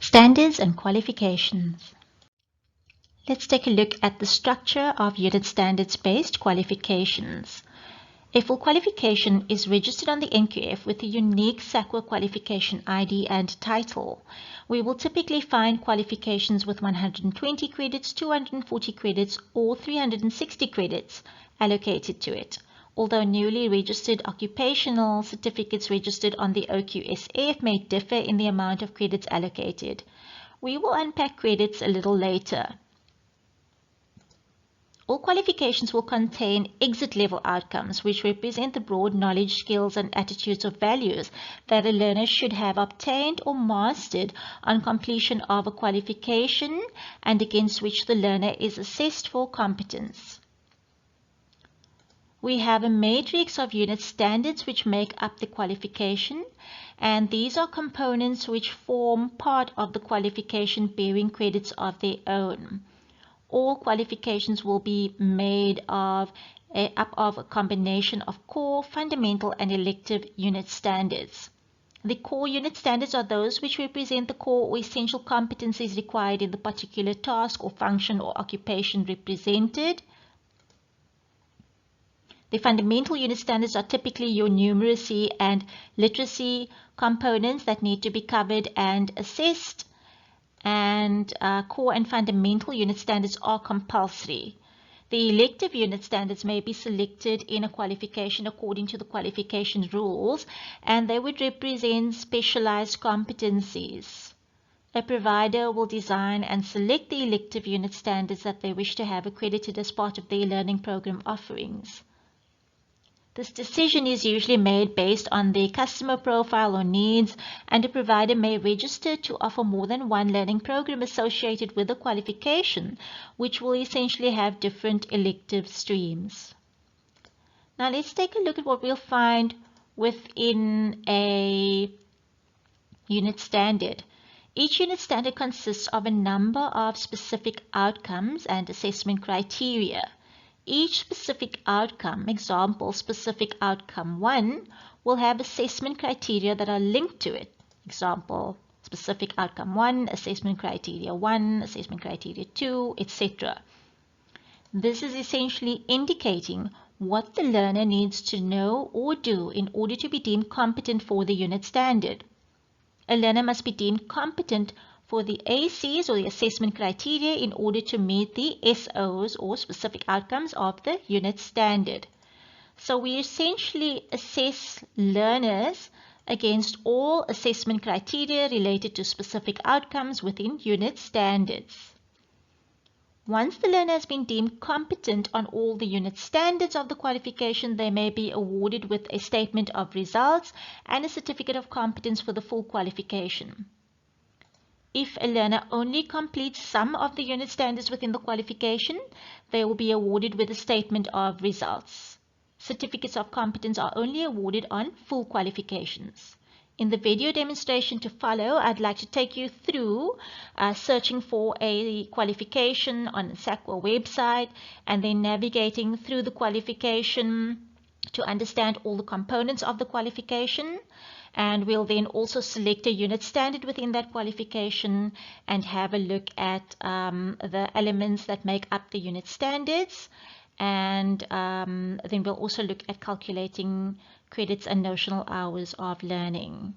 Standards and qualifications. Let's take a look at the structure of unit standards-based qualifications. A full qualification is registered on the NQF with a unique SAQA qualification ID and title. We will typically find qualifications with 120 credits, 240 credits, or 360 credits allocated to it. Although newly registered occupational certificates registered on the OQSF may differ in the amount of credits allocated. We will unpack credits a little later. All qualifications will contain exit level outcomes, which represent the broad knowledge, skills, and attitudes or values that a learner should have obtained or mastered on completion of a qualification and against which the learner is assessed for competence. We have a matrix of unit standards which make up the qualification, and these are components which form part of the qualification bearing credits of their own. All qualifications will be made up of a combination of core, fundamental, and elective unit standards. The core unit standards are those which represent the core or essential competencies required in the particular task or function or occupation represented. The fundamental unit standards are typically your numeracy and literacy components that need to be covered and assessed. And core and fundamental unit standards are compulsory. The elective unit standards may be selected in a qualification according to the qualification rules, and they would represent specialized competencies. A provider will design and select the elective unit standards that they wish to have accredited as part of their learning program offerings. This decision is usually made based on their customer profile or needs, and a provider may register to offer more than one learning program associated with a qualification, which will essentially have different elective streams. Now let's take a look at what we'll find within a unit standard. Each unit standard consists of a number of specific outcomes and assessment criteria. Each specific outcome, example, specific outcome 1, will have assessment criteria that are linked to it. Example, specific outcome 1, assessment criteria 1, assessment criteria 2, etc. This is essentially indicating what the learner needs to know or do in order to be deemed competent for the unit standard. A learner must be deemed competent for the ACs or the assessment criteria in order to meet the SOs or specific outcomes of the unit standard. So we essentially assess learners against all assessment criteria related to specific outcomes within unit standards. Once the learner has been deemed competent on all the unit standards of the qualification, they may be awarded with a statement of results and a certificate of competence for the full qualification. If a learner only completes some of the unit standards within the qualification, they will be awarded with a statement of results. Certificates of competence are only awarded on full qualifications. In the video demonstration to follow, I'd like to take you through searching for a qualification on the SAQA website and then navigating through the qualification to understand all the components of the qualification. And we'll then also select a unit standard within that qualification and have a look at the elements that make up the unit standards. And then we'll also look at calculating credits and notional hours of learning.